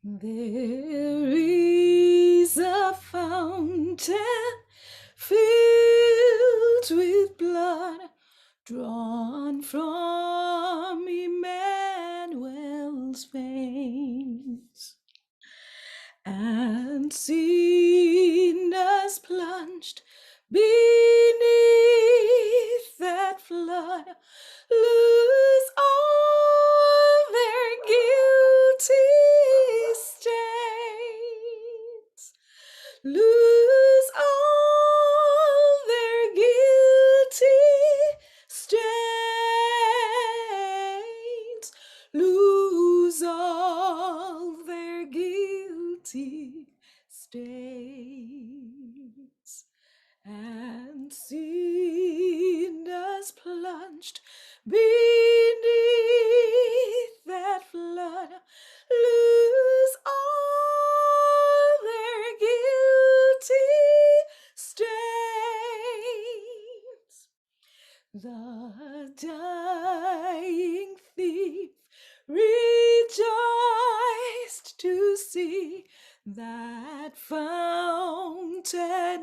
There is a fountain filled with blood drawn from Emmanuel's veins, and sinners plunged beneath that flood lose all their guilty stains, lose all their guilty stains, lose all their guilty stains, and sinners plunged beneath that flood lose all their guilty stains. The dying thief rejoiced to see that fountain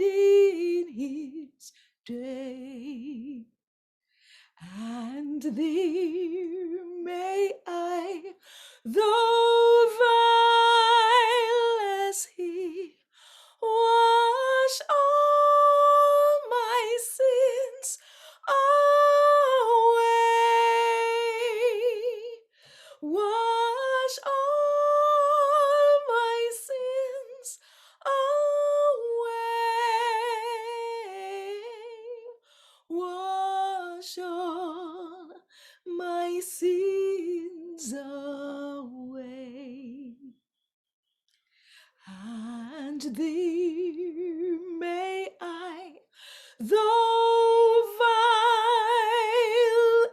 in his day. And there may I, though vile as he, wash all my sins away, wash all my sins away, wash all my sins away. And there may I, though vile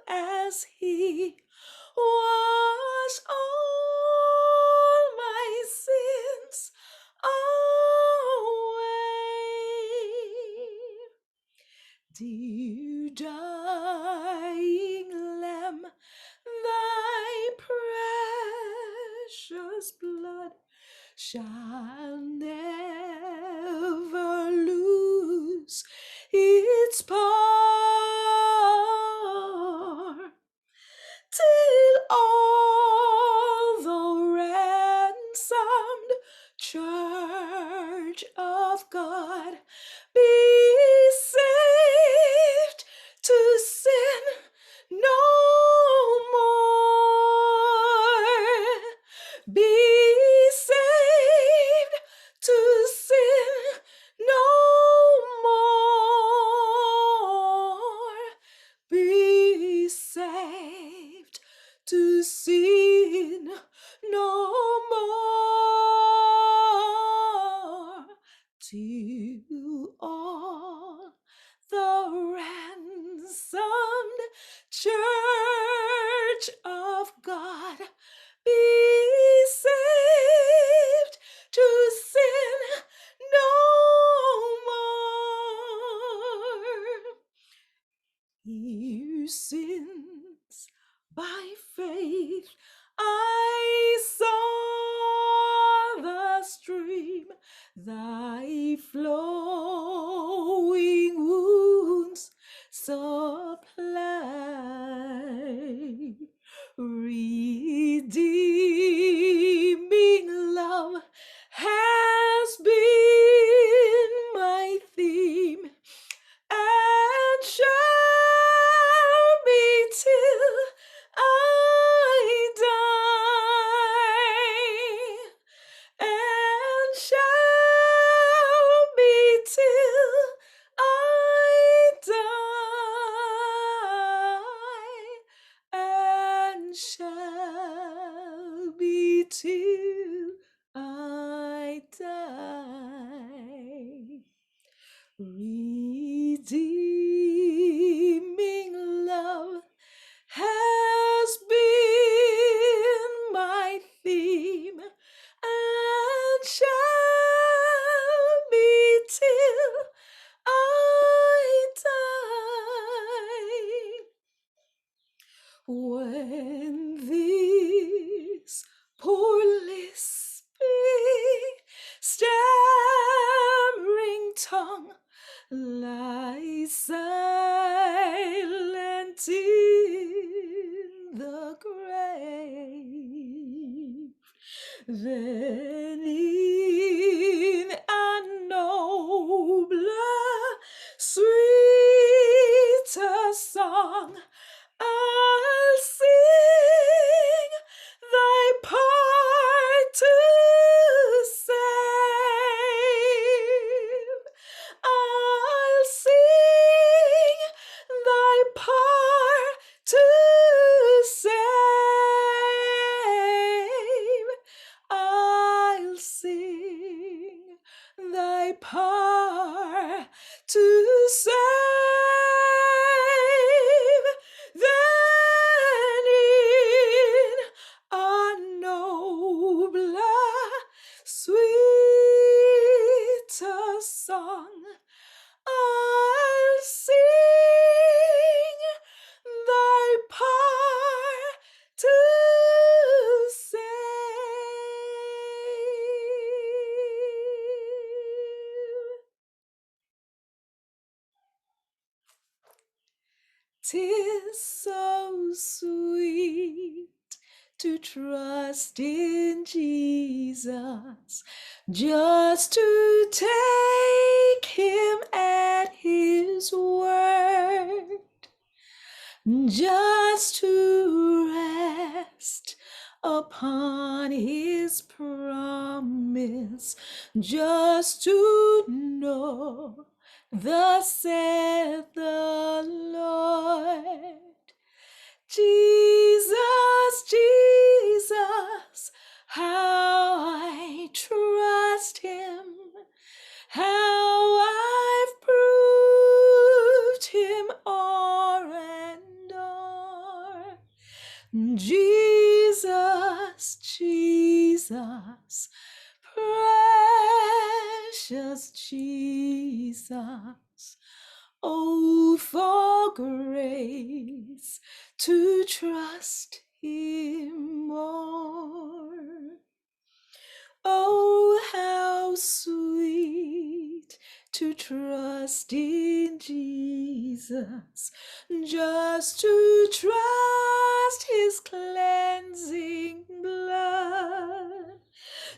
as he, wash all my sins away. Dear dying Lamb, thy precious blood shall never lose its power, till all the ransomed church of God be saved to sin no more, be saved to sin no more, be saved to sin no more, till all the ransomed church of God be saved to sin no more. Your sins by faith I saw the stream, thy flowing wounds supply, redeeming love has been my theme, and shall be till I die, and shall be till I die, and shall be till I die. Redeeming love has been my theme, and shall be till I die. When this poor lisp lie silent in the grave. Then in a nobler, sweeter song I'll sing thy part to save. I'll sing thy part to save. I'll sing thy part to save. Then in a nobler, sweeter song I'll sing thy part to save. 'Tis so sweet to trust in Jesus, just to take him at his word, just to rest upon his promise, just to know thus saith the Lord. Jesus, Jesus, how I trust him, how I've proved him o'er and o'er. Jesus, Jesus, precious Jesus, oh, for grace to trust him more. Oh, how sweet to trust in Jesus, just to trust his cleansing blood,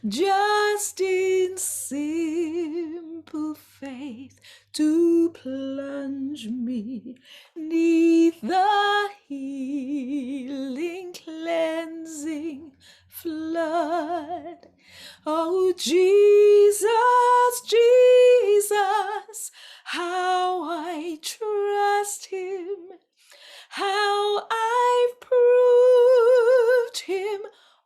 just in simple faith to plunge me 'neath the healing, cleansing flood. Oh, Jesus, Jesus, how I trust him, how I've proved him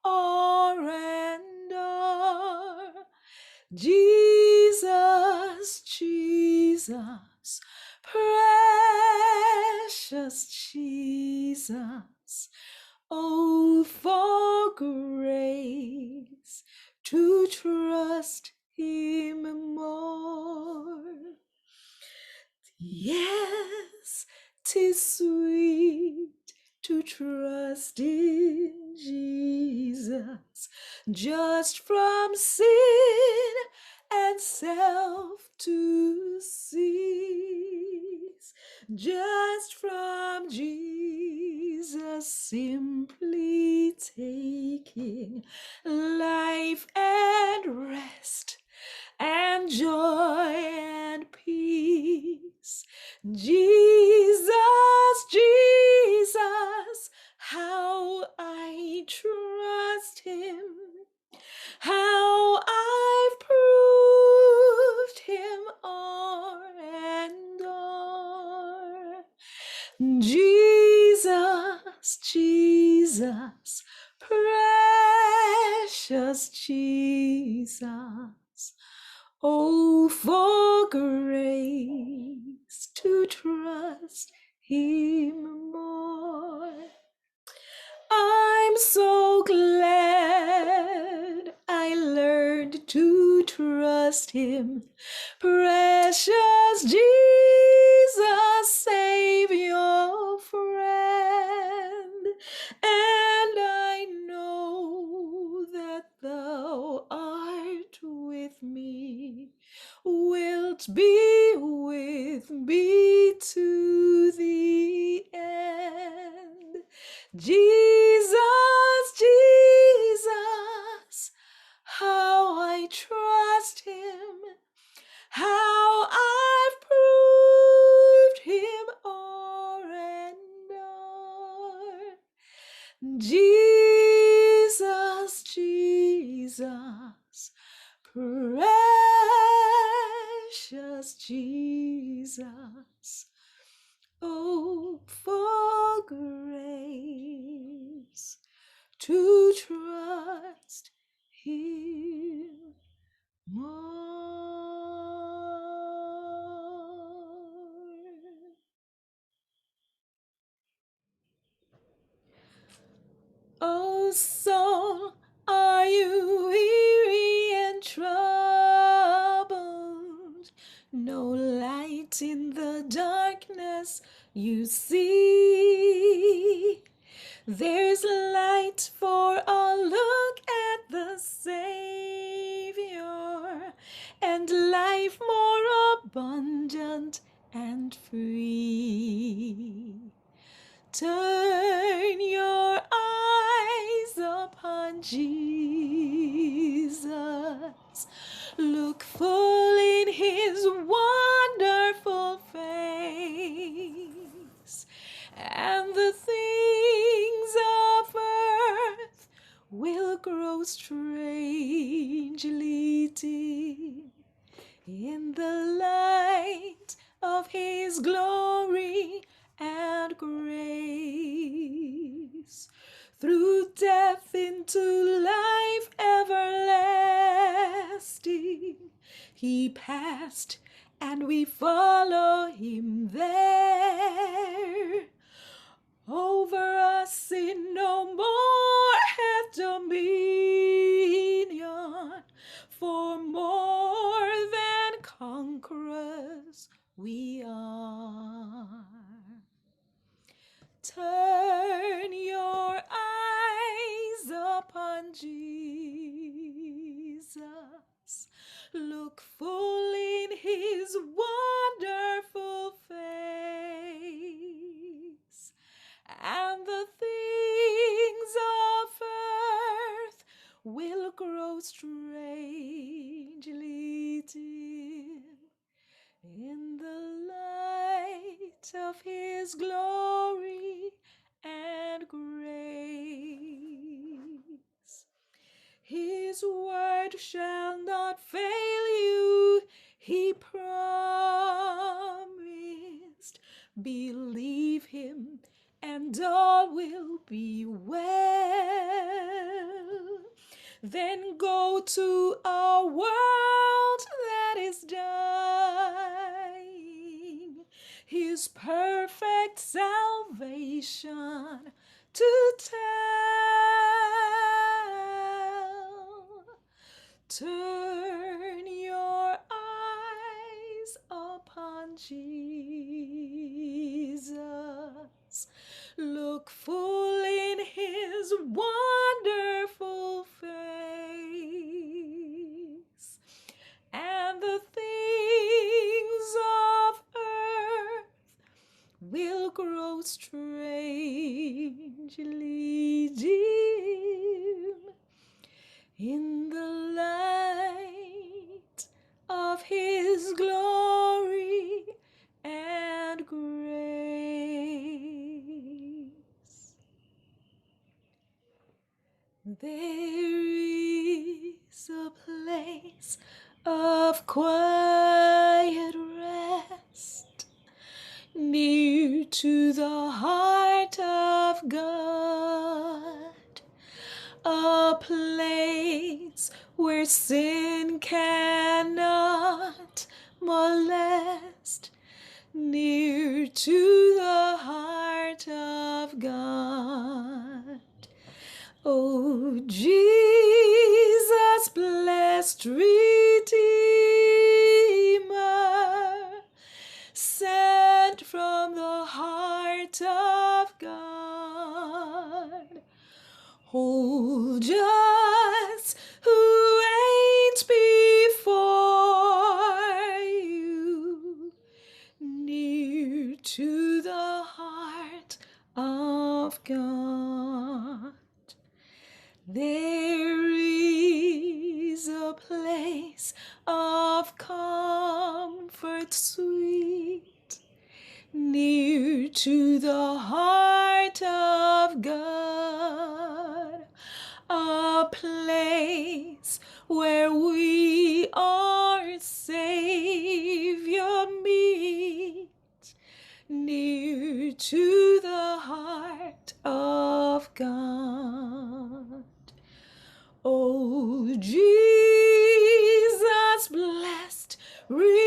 o'er and o'er. Jesus, Jesus, precious Jesus, oh, for grace to trust him more. Yes, 'tis sweet to trust in Jesus, just from sin and self to cease, just from Jesus simply taking life and rest and joy and peace. Jesus, Jesus, how I trust him, how I've proved him o'er and o'er. Jesus, Jesus, precious Jesus, oh, for grace to trust him more. I'm so glad I learned to trust him, precious Jesus, Savior, friend, and I know that thou art with me, wilt be with with me to the end. Jesus, Jesus, how I trust him, how I've proved him o'er and o'er. Jesus, Jesus, precious Jesus, oh, for grace to trust him more. Oh, soul, are you weary and troubled? No light in the darkness you see. There's light for a look at the Savior, and life more abundant and free. Turn your eyes upon Jesus. Look full in his wonderful face, and the things of earth will grow strangely dim in the light of his glory and grace. Through death into life everlasting, he passed, and we follow him there. Over us sin no more hath dominion, for more than conquerors we are. Turn your eyes upon Jesus. Look full in his wonderful face, and the things of earth will grow strangely dim in the light of his glory and grace. His word shall not fail you, he promised. Believe him, and all will be well. Then go to a world that is dying, his perfect salvation to tell. Turn your eyes upon Jesus. Look full in his wonderful face, and the things of earth will grow strangely dim in the light of his glory and grace. There is a place of quiet rest near to the heart of God, a place where sin cannot molest, near to the heart of God. Oh, Jesus, blessed Redeemer, sent from the heart of God. Hold us who ain't before you of God. There is a place of comfort sweet, near to the heart of God, a place where we our Savior meet, near to the heart of God. Oh, Jesus, blessed Redeemer,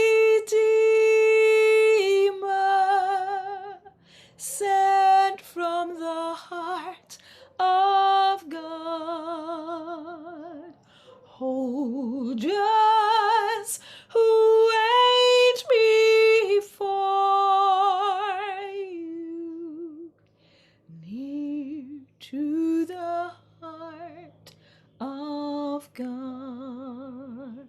sent from the heart of God, hold us who wait before you, near to the heart of God.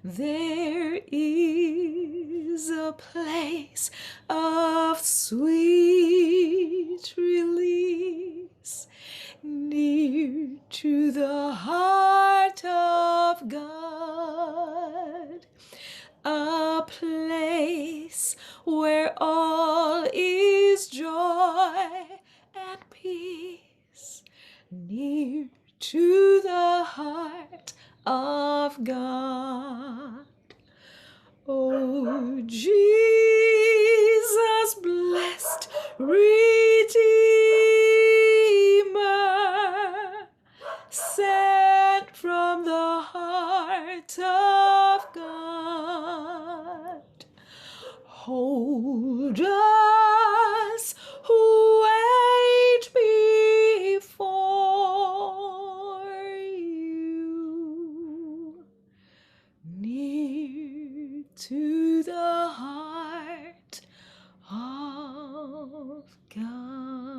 There is a place of sweet release, near to the heart of God, a place where all is joy and peace, near to the heart of God. Oh, Jesus, blessed Redeemer, sent from the heart of God, hold us who wait before you, near to the heart of God.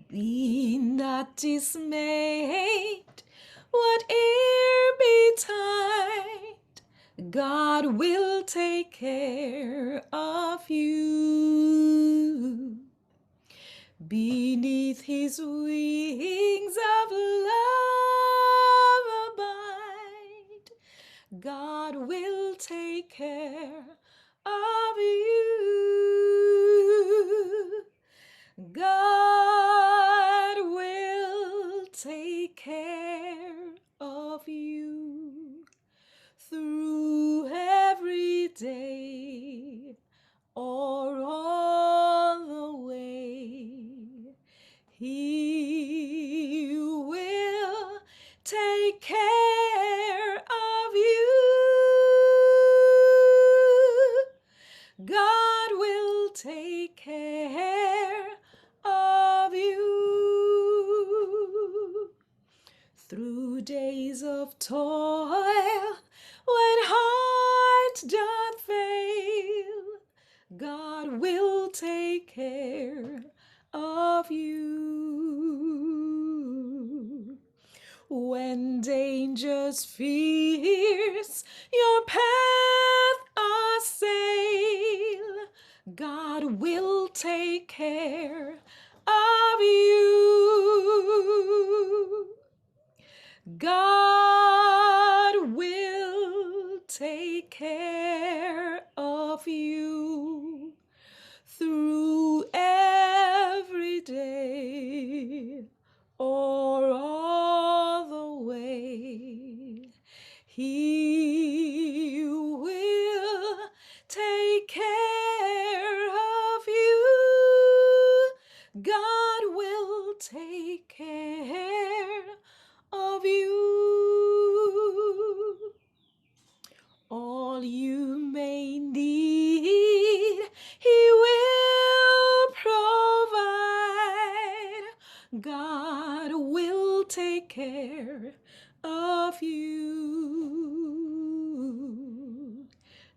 Be not dismayed, whate'er betide, God will take care of you. Beneath his wings of love abide, God will take care of you. God will take care of you through every day or all the way. He will take care of you. God will take care of you through days of toil when heart doth fail. God will take care of you. When dangers fierce your path assail, God will take care of you. God will take care of you through every day or all the way. He will take care of you. God will take care of you. All you may need, he will provide. God will take care of you.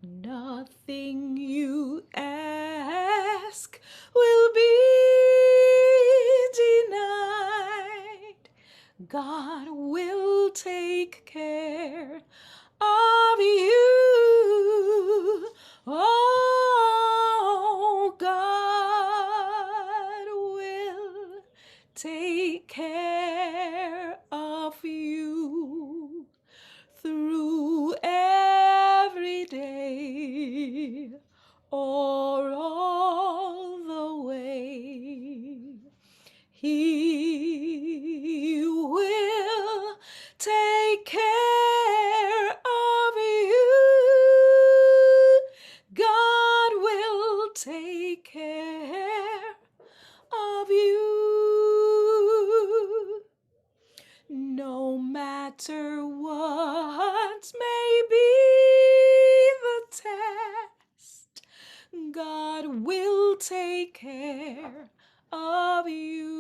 Nothing you ask will be denied. God will take care of you. God will take care of you.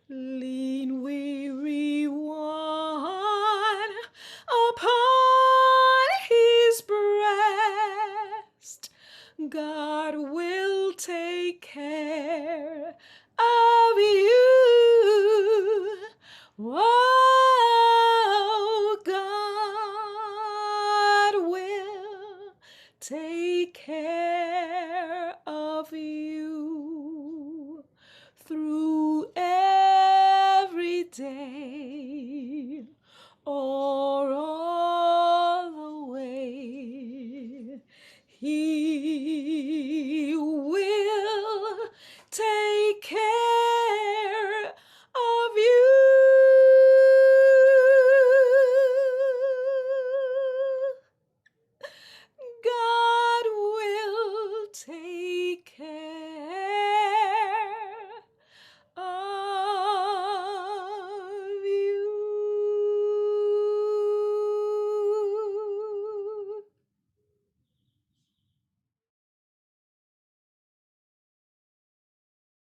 Lean, weary one upon his breast. God will take care of you. Oh, God will take care of you through every day or all the way. He